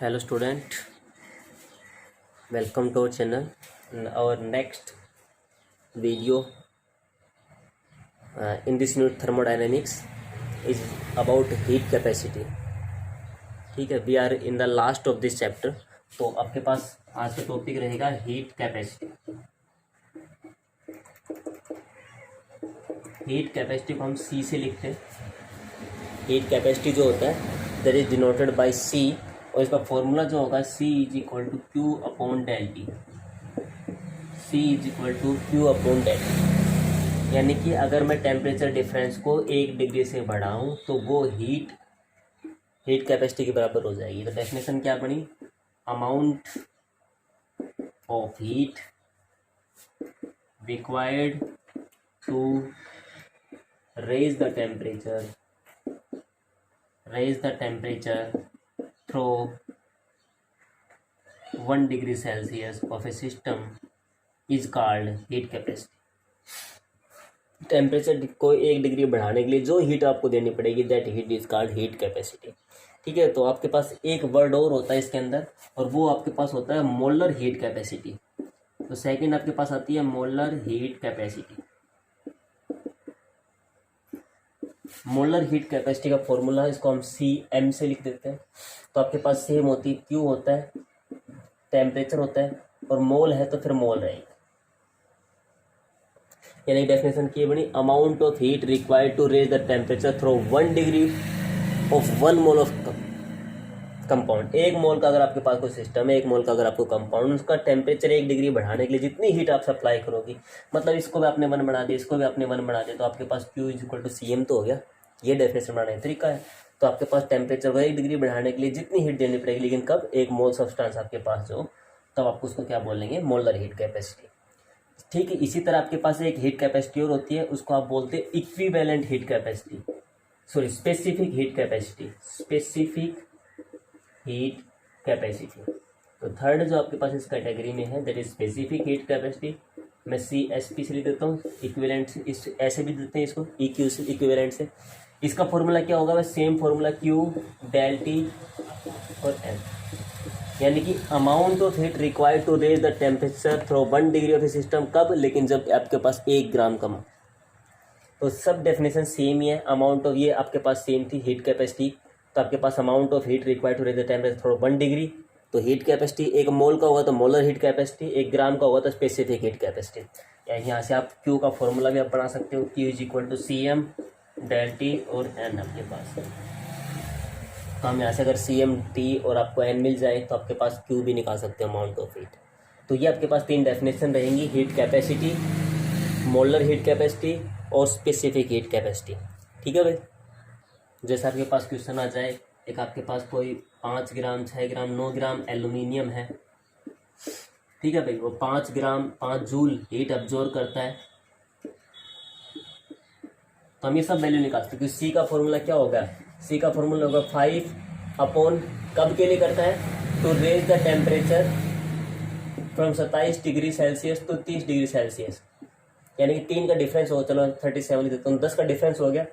Hello student, welcome to our channel. Our next video in this unit thermodynamics is about heat capacity. ठीक है, we are in the last of this chapter. तो आपके पास आज का topic रहेगा heat capacity. Heat capacity को हम सी से लिखते हैं. हीट कैपेसिटी जो होता है that is denoted by C, और इसका फॉर्मूला जो होगा C is equal to Q upon del T. C is equal to Q upon del T. यानी कि अगर मैं टेम्परेचर डिफरेंस को 1 डिग्री से बढ़ाऊं तो वो हीट कैपेसिटी के बराबर हो जाएगी. तो डेफिनेशन क्या बनी? Amount of heat required to raise the temperature through 1 degree Celsius of a system is called heat capacity. Temperature को 1 डिग्री बढ़ाने के लिए जो हीट आपको देनी पड़ेगी that heat is called heat capacity. ठीक है, तो आपके पास एक वर्ड और होता है इसके अंदर, और वो आपके पास होता है मोलर हीट कैपेसिटी. तो सेकंड आपके पास आती है molar heat capacity. Molar heat capacity का फॉर्मूला है, इसको हम सी एम से लिख देते हैं. तो आपके पास सेम होती है, क्यू होता है, टेम्परेचर होता है, और मोल है तो फिर मोल रहेगी. यानी डेफिनेशन की बनी amount of heat required to raise the temperature through 1 degree of 1 mole of compound. 1 mole का अगर आपके पास कोई सिस्टम है, 1 मोल का अगर आपको कंपाउंड, उसका टेम्परेचर 1 डिग्री बढ़ाने के लिए जितनी हीट आप सप्लाई करोगी, मतलब इसको भी आपने 1 बना दिया, इसको भी आपने 1 बना दिया, तो आपके पास Q is equal to C M तो हो गया. ये डेफिनेशन बनाने का तरीका है. तो आपके पास टेम्परेचर को 1 डिग्री बढ़ाने के लिए जितनी हीट देनी पड़ेगी, लेकिन कब? 1 मोल सब्सटेंस आपके पास जो, तब आपको उसको क्या बोलेंगे? Molar heat capacity. ठीक है, इसी तरह आपके पास एक हीट कैपेसिटी और होती है, उसको आप बोलते हैं equivalent heat capacity, sorry specific heat capacity. Specific heat capacity. तो थर्ड जो आपके पास इस कैटेगरी में है that is specific heat capacity. मैं सी एस पी से लिख देता हूँ, इक्विवेलेंट से इस ऐसे भी देते हैं इसको, ई क्यू से, इक्विवेलेंट से. इसका फॉर्मूला क्या होगा? वह same formula Q del T और एम. यानी कि amount of heat required to raise the temperature through 1 degree of a system. कब? लेकिन जब आपके पास 1 ग्राम कम. तो सब डेफिनेशन सेम ही है. अमाउंट ऑफ, ये आपके पास सेम थी हीट कैपेसिटी. तो आपके पास amount of heat required to raise the temperature through 1 degree. तो हीट कैपेसिटी 1 मोल का होगा तो मोलर हीट कैपेसिटी, 1 ग्राम का होगा तो स्पेसिफिक हीट कैपेसिटी. यहाँ से आप क्यू का फॉर्मूला भी आप बना सकते हो, Q is equal to C M del T और एन आपके पास. तो हम यहाँ से अगर सी एम टी और आपको एन मिल जाए तो आपके पास क्यू भी निकाल सकते हो, अमाउंट ऑफ हीट. तो ये आपके पास 3 डेफिनेशन रहेंगी, heat capacity, molar heat capacity और स्पेसिफिक हीट कैपेसिटी. ठीक है भाई. जैसे आपके पास क्वेश्चन आ जाए, एक आपके पास कोई 5 ग्राम 6 ग्राम 9 ग्राम एल्यूमिनियम है. ठीक है भाई, वो 5 ग्राम 5 जूल हीट अब्जॉर्ब करता है. तो हम ये सब वैल्यू निकाल सकते हैं. सी का फॉर्मूला क्या होगा? सी का फॉर्मूला होगा 5 अपॉन, कब के लिए करता है? To raise the temperature from 27 degree Celsius to 30 degree Celsius. यानी कि 3 का डिफरेंस होगा, चलो 37 लिख देता हूँ, 10 का डिफरेंस हो गया,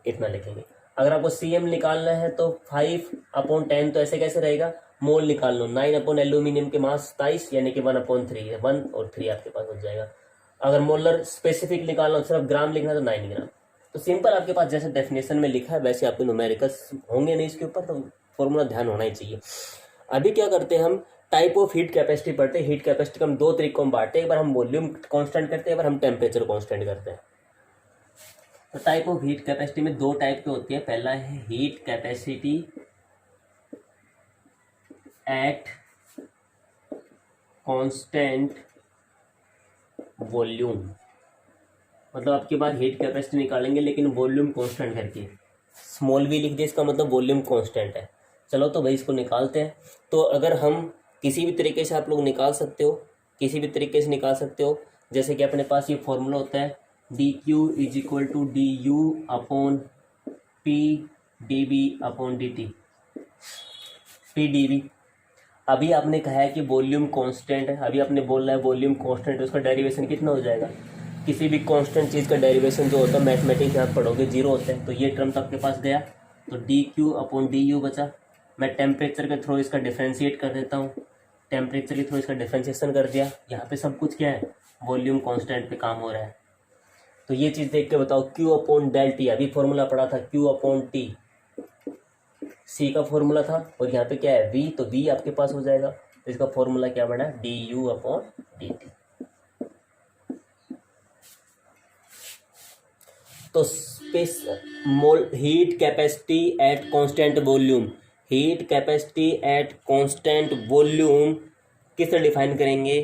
इतना लिखेंगे. अगर आपको सी एम निकालना है तो 5 अपॉन 10, तो ऐसे कैसे रहेगा? मोल निकाल लो. 9 अपॉन एल्यूमिनियम के मास 27, यानी कि 1 अपॉन 3, 1 और 3 आपके पास हो जाएगा. अगर मोलर स्पेसिफिक निकालना, सिर्फ ग्राम लिखना तो 9 ग्राम. तो सिंपल आपके पास जैसे डेफिनेशन में लिखा है वैसे आपके न्यूमेरिकल्स होंगे नहीं इसके ऊपर, तो फॉर्मूला ध्यान होना ही चाहिए. अभी क्या करते हैं हम? टाइप ऑफ हीट कैपेसिटी पढ़ते हैं. हीट कैपेसिटी को हम 2 तरीकों में बांटते हैं. एक बार हम वॉल्यूम कांस्टेंट करते हैं, एक बार हम टेम्परेचर कांस्टेंट करते हैं. तो टाइप ऑफ हीट कैपेसिटी में 2 टाइप की होती है. पहला है heat capacity at constant volume. मतलब आपके बार हीट कैपेसिटी निकालेंगे लेकिन वॉल्यूम कांस्टेंट करके, स्मॉल वी लिख दिया, इसका मतलब वॉल्यूम कांस्टेंट है. चलो तो भाई इसको निकालते हैं. तो अगर हम किसी भी तरीके से आप लोग निकाल सकते हो, किसी भी तरीके से निकाल सकते हो. जैसे कि अपने पास ये फॉर्मूला होता है D Q is equal to D U upon P D B upon D T. P D B. अभी आपने कहा है कि वॉल्यूम कांस्टेंट है, अभी आपने बोलना है वॉल्यूम कांस्टेंट है, उसका डेरिवेशन कितना हो जाएगा? किसी भी कांस्टेंट चीज़ का डेरिवेशन जो होता है मैथमेटिक्स में आप पढ़ोगे 0 होता है. तो ये टर्म तो आपके पास गया, तो D Q upon D you बचा. मैं टेम्परेचर के थ्रू इसका डिफ्रेंशिएट कर देता हूँ, टेम्परेचर के थ्रू इसका डिफ्रेंशिएशन कर दिया, यहाँ पे सब कुछ क्या है, वॉल्यूम कांस्टेंट पे काम हो रहा है। तो ये चीज़ देख के बताओ, Q अपॉन डेल टी, अभी फॉर्मूला पढ़ा था Q अपॉन टी, C का फॉर्मूला था, और यहाँ पे क्या है V, तो V आपके पास हो जाएगा, तो इसका फॉर्मूला क्या बना, du अपॉन dt। तो space mole heat capacity at constant volume, heat capacity at constant volume किस तरह डिफाइन करेंगे,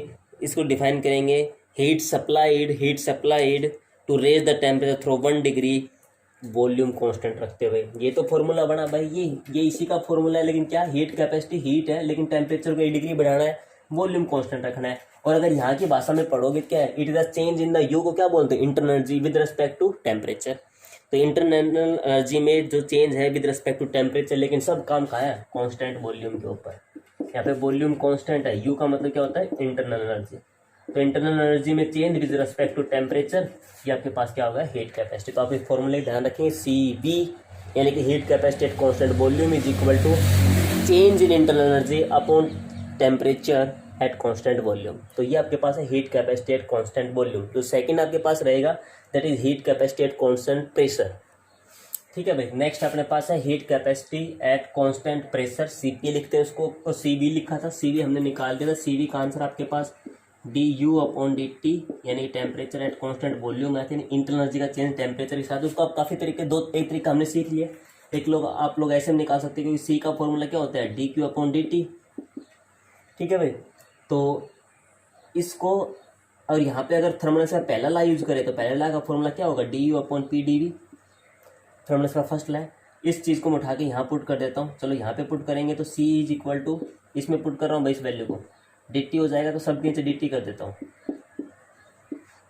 इसको डिफाइन करेंगे heat supplied to raise the temperature through 1 degree volume constant रखते हुए। ये तो फॉर्मूला बना भाई, ये इसी का फॉर्मूला है, लेकिन क्या हीट कैपेसिटी हीट है, लेकिन टेम्परेचर को 1 डिग्री बढ़ाना है, वॉल्यूम कांस्टेंट रखना है। और अगर यहाँ की भाषा में पढ़ोगे क्या है, it is a change in the U को क्या बोलते हैं, internal energy with respect to temperature. तो इंटरनल एनर्जी में जो चेंज है विद रिस्पेक्ट टू टेम्परेचर, लेकिन सब काम कहाँ है, कांस्टेंट वॉल्यूम के ऊपर। यहाँ पे वॉल्यूम कांस्टेंट है, यू का मतलब क्या होता है, इंटरनल एनर्जी। तो इंटरनल एनर्जी में change with respect to temperature, ये आपके पास क्या होगा, हीट कैपेसिटी। तो आप इस फॉर्मूले ध्यान रखेंगे, CV यानी कि heat capacity at constant volume is equal to change in internal energy upon temperature at constant volume. तो ये आपके पास है heat capacity at constant volume. तो सेकंड आपके पास रहेगा that is heat capacity at constant pressure. ठीक है भाई, नेक्स्ट अपने पास है heat capacity at constant pressure, CP लिखते हैं उसको, तो CV लिखा था, CV हमने निकाल दिया था। CV का आंसर आपके पास du अपॉन dt यानी टेम्परेचर एट कांस्टेंट वॉल्यूम है, यानी इंटरनल एनर्जी का चेंज टेम्परेचर के साथ। उसको आप काफ़ी तरीके एक तरीका हमने सीख लिया, आप लोग ऐसे निकाल सकते हैं, क्योंकि C का फॉर्मूला क्या होता है, dq अपॉन dt। ठीक है भाई, तो इसको, और यहाँ पे अगर थर्मल का पहला ला यूज करें तो पहला ला का फॉर्मूला क्या होगा, du upon P D V, thermal का फर्स्ट ला है। इस चीज़ को मैं उठा के यहाँ पुट कर देता हूँ, चलो यहाँ पे पुट करेंगे तो C इज इक्वल टू, इसमें पुट कर रहा हूँ भाई इस वैल्यू को, dt हो जाएगा, तो सब के नीचे dt कर देता हूँ।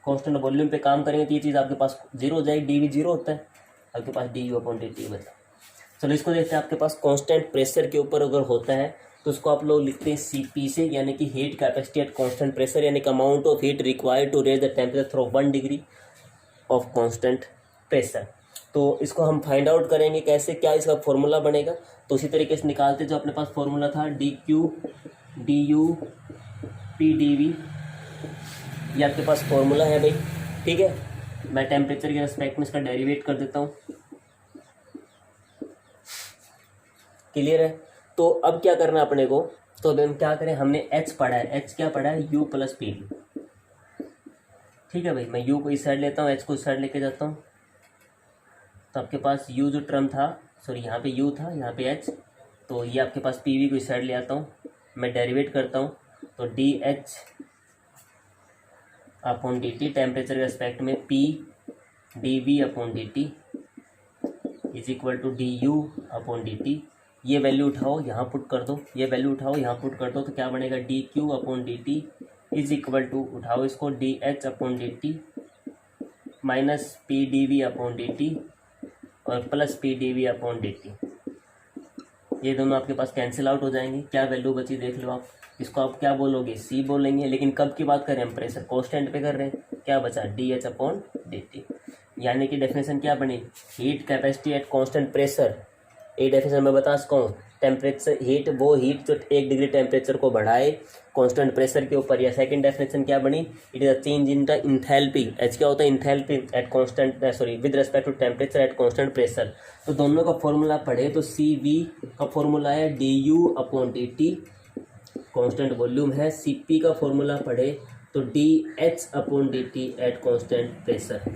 कांस्टेंट वॉल्यूम पे काम करेंगे तो ये चीज़ आपके पास जीरो हो जाएगी, dv जीरो होता है, आपके पास du अपॉन dt बचा। चलो इसको देखते हैं, आपके पास कांस्टेंट प्रेशर के ऊपर अगर होता है तो उसको आप लोग लिखते हैं CP से, यानी कि heat capacity at constant pressure, यानी कि amount of heat required to raise the temperature through 1 degree of constant pressure. तो इसको हम फाइंड आउट करेंगे कैसे, क्या इसका फॉर्मूला बनेगा, तो उसी तरीके से निकालते जो अपने पास फॉर्मूला था, dq du p dv, ये आपके पास फॉर्मूला है भाई। ठीक है, मैं टेम्परेचर के रेस्पेक्ट में इसका डेरिवेट कर देता हूँ, क्लियर है। तो अब क्या करना है अपने को, तो अब हम क्या करें, हमने H पढ़ा है, H क्या पढ़ा है, U प्लस पी डी। ठीक है भाई, मैं U को इस साइड लेता हूँ, H को इस साइड लेके जाता हूँ, तो आपके पास U जो टर्म था, सॉरी यहाँ पे U था, यहाँ पे H, तो ये आपके पास PV को इस साइड ले आता हूँ, मैं डेरिवेट करता हूँ, तो DH अपॉन dt टेम्परेचर के रेस्पेक्ट में P dV upon dt is equal to du upon dt। ये वैल्यू उठाओ यहाँ पुट कर दो, ये वैल्यू उठाओ यहाँ पुट कर दो, तो क्या बनेगा, dq upon dt is equal to, उठाओ इसको, dh upon dt minus P D V upon dt और plus P D V upon dt। ये दोनों आपके पास कैंसिल आउट हो जाएंगे, क्या वैल्यू बची देख लो आप। इसको आप क्या बोलोगे, C बोलेंगे, लेकिन कब की बात कर रहे हैं, प्रेशर कांस्टेंट पे कर रहे हैं, क्या बचा, DH अपॉन dt। यानी कि डेफिनेशन क्या बनी, heat capacity at constant pressure. एक डेफिनेशन मैं बता सकता हूँ, टेम्परेचर हीट, वो हीट जो 1 डिग्री टेम्परेचर को बढ़ाए कांस्टेंट प्रेशर के ऊपर। या सेकंड डेफिनेशन क्या बनी, it is a change in the enthalpy. H क्या होता है, enthalpy at constant, sorry with respect to temperature at constant pressure. तो दोनों का फॉर्मूला पढ़े तो CV का फॉर्मूला है du upon dt, constant volume है। CP का फॉर्मूला पढ़े तो DH upon dt eight constant pressure.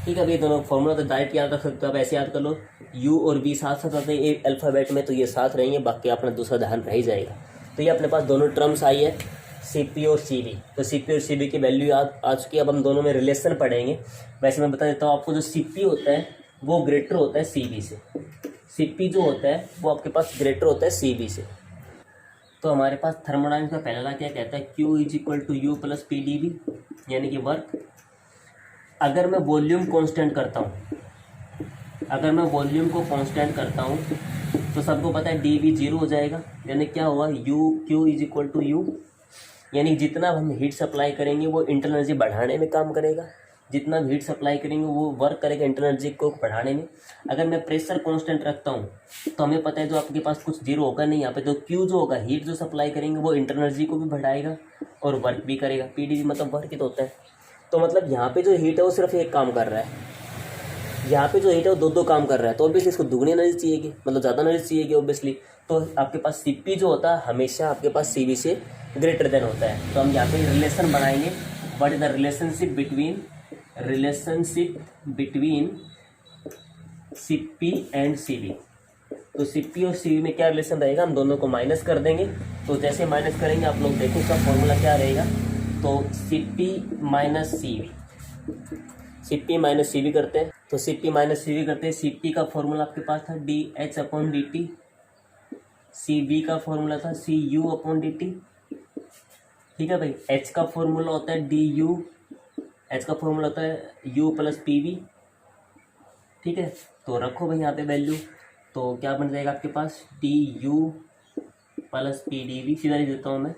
ठीक है, अब ये दोनों फॉर्मूला तो डायरेक्ट याद रख सकते हो आप, ऐसे याद कर लो, U और V साथ साथ आते हैं एक अल्फ़ाबेट में, तो ये साथ रहेंगे, बाकी अपना दूसरा ध्यान रह ही जाएगा। तो ये अपने पास दोनों टर्म्स आई है, CP और CV। तो CP और CV की वैल्यू याद आ चुकी है, अब हम दोनों में रिलेशन पढ़ेंगे। वैसे मैं बता देता हूँ आपको, जो CP होता है वो ग्रेटर होता है CV से, CP जो होता है वो आपके पास ग्रेटर होता है CV से। तो हमारे पास थर्मोडायनामिक्स का पहला क्या कहता है, Q is equal to U plus P D V, यानी कि वर्क। अगर मैं वॉल्यूम कांस्टेंट करता हूँ, अगर मैं वॉल्यूम को कांस्टेंट करता हूँ तो सबको पता है dV जीरो हो जाएगा, यानी क्या होगा, Q is equal to U, यानी जितना हम हीट सप्लाई करेंगे वो इंटरनल एनर्जी बढ़ाने में काम करेगा, जितना हीट सप्लाई करेंगे वो वर्क करेगा इंटरनल एनर्जी को बढ़ाने में। अगर मैं प्रेशर कांस्टेंट रखता हूँ तो हमें पता है जो आपके पास कुछ जीरो होगा नहीं, यहाँ पे तो क्यू जो होगा हीट जो सप्लाई करेंगे वो इंटरनल एनर्जी को भी बढ़ाएगा और वर्क भी करेगा। पीडीवी मतलब वर्क ही तो होता है। तो मतलब यहाँ पे जो हीट है वो सिर्फ एक काम कर रहा है, यहाँ पे जो हीट है वो दो काम कर रहा है। तो ऑब्वियसली इसको दुगनी एनर्जी चाहिएगी, मतलब ज़्यादा एनर्जी चाहिएगी ऑब्वियसली। तो आपके पास सीपी जो होता है हमेशा आपके पास सीवी से ग्रेटर देन होता है। तो हम यहाँ पे रिलेशन बनाएंगे, what is the relationship between CP and CV. तो सीपी और सीवी में क्या रिलेशन रहेगा, हम दोनों को माइनस कर देंगे। तो जैसे माइनस करेंगे आप लोग देखो इसका फॉर्मूला क्या रहेगा। तो सीपी माइनस सीवी करते हैं। तो सीपी माइनस सीवी करते हैं। सीपी का फॉर्मूला आपके पास था DH/dt, सीवी का फॉर्मूला था CU/dt। ठीक है भाई। H का फॉर्मूला होता है DU, H का फॉर्मूला होता है U + PV। ठीक है, तो रखो भाई यहाँ पे वैल्यू। तो क्या बन जाएगा आपके पास DU + PdV, सीधा लिख देता हूँ मैं।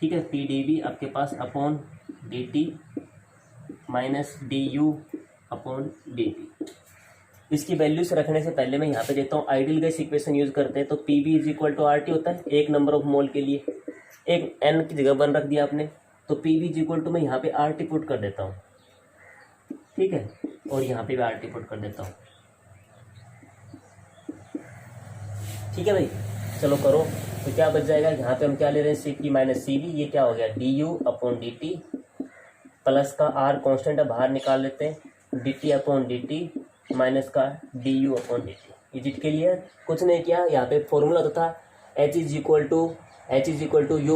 ठीक है, PdV आपके पास अपॉन dt माइनस DU/dt। इसकी वैल्यूज रखने से पहले मैं यहाँ पे देता हूँ आइडियल गैस इक्वेशन यूज करते हैं। तो PV = RT होता है एक नंबर ऑफ मोल के लिए, एक N की जगह 1 रख दिया आपने। तो PV = मैं यहाँ पे RT पुट कर देता हूँ। ठीक है, और यहाँ पे भी RT पुट कर देता हूँ। ठीक है भाई, चलो करो। तो क्या बच जाएगा, यहाँ पे हम क्या ले रहे हैं CP माइनस CV, ये क्या हो गया DU/dt प्लस का R कांस्टेंट है बाहर निकाल लेते हैं dt/dt माइनस का DU/dt। ये जिट के लिए कुछ नहीं किया, यहाँ पे फॉर्मूला तो था H = U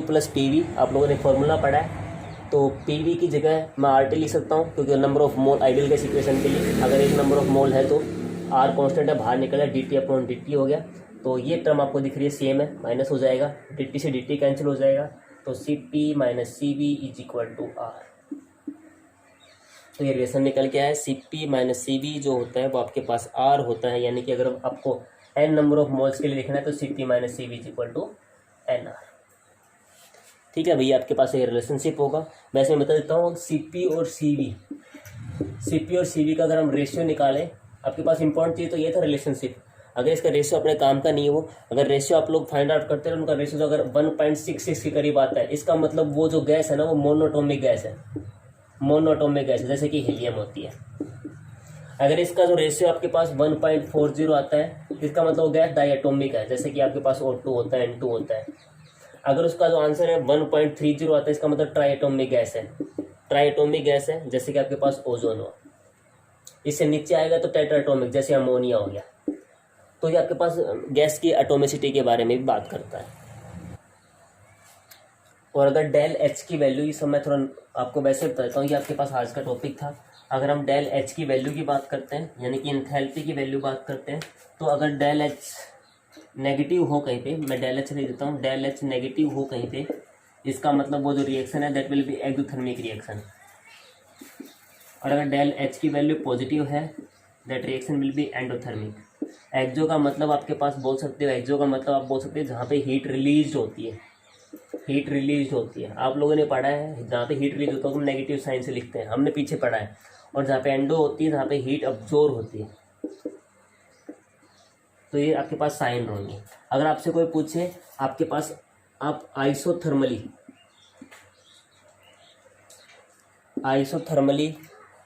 + PV, आप लोगों ने फॉर्मूला पढ़ा है। तो PV की जगह मैं RT लिख सकता हूँ क्योंकि number of mole ideal gas equation के लिए अगर एक नंबर ऑफ मोल है तो R कांस्टेंट है बाहर निकला dt/dt हो गया। तो ये टर्म आपको दिख रही है सेम है, माइनस हो जाएगा, dt से dt कैंसिल हो जाएगा। तो CP माइनस CV = R। तो ये रिलेशन निकल के आया। CP माइनस CV जो होता है वो आपके पास R होता है, यानी कि अगर आपको n नंबर ऑफ मोल्स के लिए लिखना है तो CP माइनस CV = NR। ठीक है भैया, आपके पास ये रिलेशनशिप होगा। वैसे मैं बता देता हूँ CP और CV का अगर हम रेशियो निकालें, आपके पास इंपॉर्टेंट चीज़ तो ये था रिलेशनशिप। अगर इसका रेशियो अपने काम का नहीं है वो, अगर रेशियो आप लोग फाइंड आउट करते हैं उनका रेशियो जो अगर 1.66 के करीब आता है, इसका मतलब वो जो गैस है ना वो मोनोटोमिक गैस है, जैसे कि हीलियम होती है। अगर इसका जो रेशियो आपके पास 1.40 आता है, इसका मतलब वो गैस डायटोमिक है, जैसे कि आपके पास O2 होता है, N2 होता है। अगर उसका जो आंसर है 1.30 आता है, इसका मतलब ट्राइएटोमिक गैस है, जैसे कि आपके पास ओजोन हो। इससे नीचे आएगा तो टेट्राटोमिक, जैसे अमोनिया हो गया। तो ये आपके पास गैस की एटोमिसिटी के बारे में भी बात करता है। और अगर डेल H की वैल्यू, ये सब मैं थोड़ा आपको वैसे बताता हूँ, ये आपके पास आज का टॉपिक था। अगर हम डेल H की वैल्यू की बात करते हैं, यानी कि एंथैल्पी की वैल्यू बात करते हैं, तो अगर डेल H नेगेटिव हो कहीं पे, मैं डेल H लिख देता हूँ, डेल H नेगेटिव हो कहीं पे, इसका मतलब वो जो रिएक्शन है that will be exothermic reaction. और अगर डेल H की वैल्यू पॉजिटिव है that reaction will be endothermic. Exo का मतलब आपके पास बोल सकते हो, एक्सो का मतलब आप बोल सकते हो जहाँ पे हीट रिलीज होती है, आप लोगों ने पढ़ा है जहाँ पे हीट रिलीज होता है हम नेगेटिव साइन से लिखते हैं, हमने पीछे पढ़ा है। और जहाँ पे एंडो होती है, जहाँ पे हीट अब्जॉर्ब होती है, तो ये आपके पास साइन रहेंगे। अगर आपसे कोई पूछे आपके पास आप आइसोथर्मली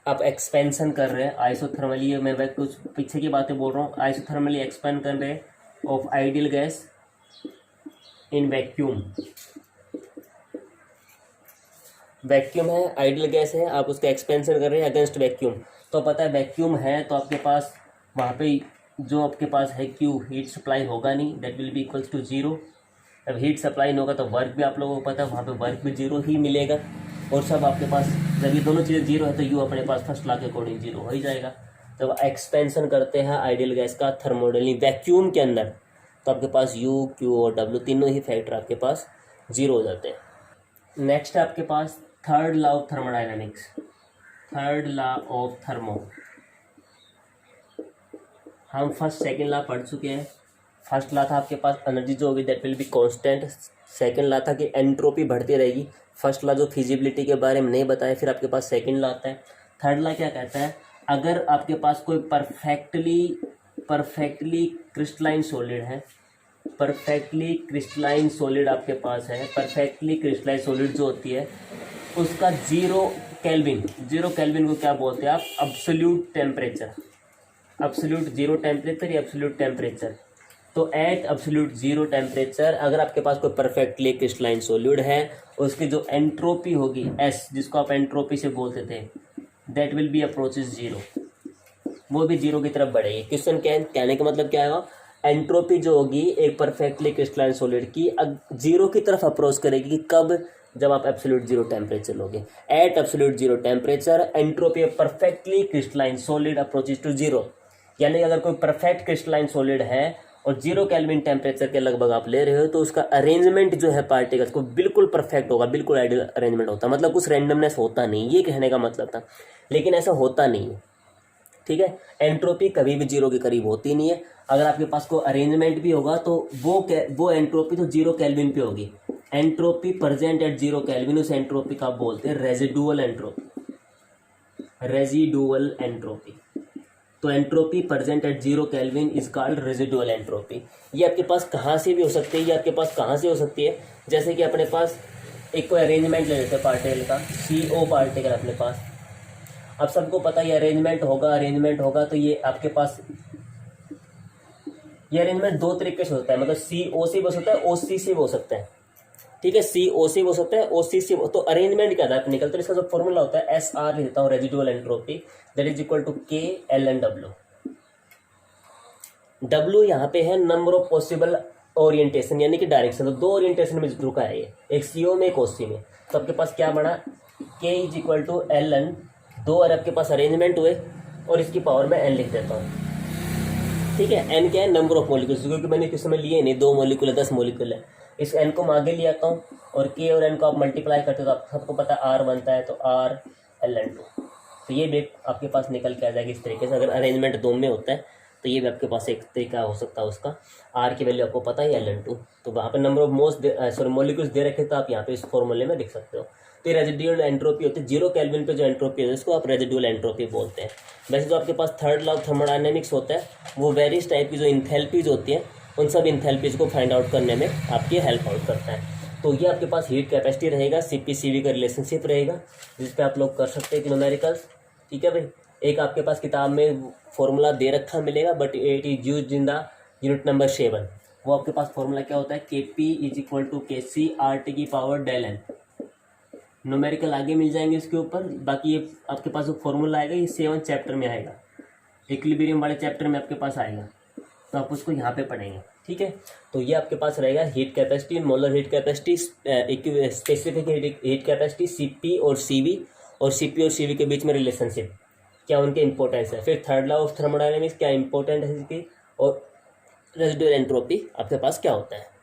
आप एक्सपेंशन कर रहे हैं, आइसोथर्मली मैं कुछ पीछे की बातें बोल रहा हूँ, आइसोथर्मली एक्सपेंड कर रहे हैं of ideal gas in vacuum है, आइडियल गैस है, आप उसका एक्सपेंशन कर रहे हैं अगेंस्ट वैक्यूम। तो पता है वैक्यूम है तो आपके पास वहाँ पे जो आपके पास है क्यू, हीट सप्लाई होगा नहीं, that will be equals to 0। अब हीट सप्लाई नहीं होगा तो वर्क भी आप लोगों को पता है वहाँ पे वर्क भी 0 ही मिलेगा। और सब आपके पास जब ये दोनों चीज़ें 0 है तो यू अपने पास फर्स्ट लॉ के अकॉर्डिंग 0 हो ही जाएगा। जब एक्सपेंशन करते हैं आइडियल गैस का थर्मोडायनामिकली वैक्यूम के अंदर, तो आपके पास U, Q और W तीनों ही फैक्टर आपके पास 0 हो जाते हैं। नेक्स्ट है आपके पास थर्ड लॉ ऑफ थर्मोडायनामिक्स, हम फर्स्ट सेकेंड लॉ पढ़ चुके हैं। फर्स्ट लॉ था आपके पास एनर्जी जो होगी that will be constant, second law था कि एंट्रोपी बढ़ती रहेगी। फर्स्ट लॉ जो फिजिबिलिटी के बारे में नहीं बताया, फिर आपके पास सेकेंड लॉ आता है थर्ड लॉ क्या कहता है, अगर आपके पास कोई परफेक्टली क्रिस्टलाइन सॉलिड है, परफेक्टली क्रिस्टलाइन सॉलिड आपके पास है, परफेक्टली क्रिस्टलाइन सॉलिड जो होती है उसका 0 केल्विन को क्या बोलते हैं आप, अब्सोल्यूट टेम्परेचर, अब्सोल्यूट 0 टेम्परेचर या अब्सोल्यूट टेम्परेचर। तो एट अब्सोल्यूट 0 टेम्परेचर अगर आपके पास कोई परफेक्टली क्रिस्टलाइन सॉलिड है, उसकी जो एंट्रोपी होगी एस, जिसको आप एंट्रोपी से बोलते थे, दैट विल बी अप्रोचेस 0, वो भी 0 की तरफ बढ़ेगी। क्वेश्चन कहने का मतलब क्या है, एंट्रोपी जो होगी एक परफेक्टली क्रिस्टलाइन सॉलिड की 0 की तरफ अप्रोच करेगी, कब, जब आप एब्सोल्यूट 0 टेम्परेचर लोगे। At absolute 0 temperature entropy of perfectly crystalline solid approaches to 0, यानी अगर कोई परफेक्ट क्रिस्टलाइन सॉलिड है और 0 केल्विन टेम्परेचर के लगभग आप ले रहे हो, तो उसका अरेंजमेंट जो है पार्टिकल्स को बिल्कुल परफेक्ट होगा, बिल्कुल आइडियल अरेंजमेंट होता है, मतलब कुछ रैंडमनेस होता नहीं, ये कहने का मतलब था। लेकिन ऐसा होता नहीं है, ठीक है। एंट्रोपी कभी भी 0 के करीब होती नहीं है। अगर आपके पास कोई अरेंजमेंट भी होगा तो वो एंट्रोपी तो 0 केल्विन पे होगी। एंट्रोपी प्रेजेंट एट 0 केल्विन, उस एंट्रोपी का आप बोलते हैं रेजिडुअल एंट्रोपी, रेजिडुअल एंट्रोपी। तो entropy present at 0 kelvin is called residual entropy. ये आपके पास कहाँ से भी हो सकती है, ये आपके पास कहाँ से हो सकती है, जैसे कि अपने पास एक कोई अरेंजमेंट ले लेते हैं पार्टिकल का, CO पार्टिकल अपने पास। अब सबको पता है अरेंजमेंट होगा तो ये आपके पास ये अरेंजमेंट 2 तरीके से होता है, मतलब CO से भी हो सकता है, OC से भी हो सकता है, ठीक है। CO से भी हो सकता है, OC से। तो अरेंजमेंट क्या था निकलता है, इसका जो फॉर्मूला होता है SR लिखता हूँ, residual entropy, that is equal to K Ln W। W यहाँ पे है नंबर ऑफ पॉसिबल ओरिएंटेशन, यानी कि डायरेक्शन। तो 2 ओरिएंटेशन में रुका है ये, एक CO में एक OC में। तो आपके पास क्या बना, K is equal to Ln, 2 और आपके पास अरेंजमेंट हुए, और इसकी पावर में n लिख देता हूँ, ठीक है। n क्या है, नंबर ऑफ मॉलिक्यूल्स, क्योंकि मैंने किस समय लिए नहीं, 2 मॉलिक्यूल है, 10 मॉलिक्यूल है। इस n को मैं आगे ले आता हूँ, और k और n को आप मल्टीप्लाई करते हो तो आप सबको पता है r बनता है, तो r Ln2। तो ये भी आपके पास निकल के आ जाएगी इस तरीके से। अगर अरेंजमेंट 2 में होता है तो ये भी आपके पास एक तरीका हो सकता है उसका। r की वैल्यू आपको पता है Ln2, तो वहाँ पर नंबर ऑफ मॉलिक्यूल्स दे रखे, तो आप यहाँ पे इस फॉर्मूले में लिख सकते हो। तो ये रेजिडुअल एंट्रोपी होती है, 0 केल्विन पे जो एंट्रोपी है इसको आप रेजिडुअल एंट्रोपी बोलते हैं। वैसे जो आपके पास थर्ड लॉ ऑफ थर्मोडायनेमिक्स होता है, वो वेरियस टाइप की जो इंथैल्पीज होती हैं, उन सब इंथैल्पीज को फाइंड आउट करने में आपकी हेल्प आउट करता है। तो ये आपके पास हीट कैपेसिटी रहेगा, CP/CV का रिलेशनशिप रहेगा, जिस पे आप लोग कर सकते हैं न्यूमेरिकल्स, ठीक है भाई। एक आपके पास किताब में फॉर्मूला दे रखा मिलेगा, but it is used in the unit number 7। वो आपके पास फॉर्मूला क्या होता है, KP is equal to KC RT की पावर Δn। न्यूमेरिकल आगे मिल जाएंगे इसके ऊपर। बाकी ये आपके पास जो फॉर्मूला आएगा ये 7 चैप्टर में आएगा, इक्विलिब्रियम वाले चैप्टर में आपके पास आएगा, तो आप उसको यहाँ पे पढ़ेंगे, ठीक है। तो ये आपके पास रहेगा heat capacity, molar heat capacity, specific heat capacity, CP और CV, और CP और CV के बीच में रिलेशनशिप, क्या उनके इंपॉर्टेंस है। फिर थर्ड लॉ ऑफ थर्मोडायनेमिक्स क्या इंपॉर्टेंट है इसकी, और रेजिडुअल एंट्रोपी आपके पास क्या होता है।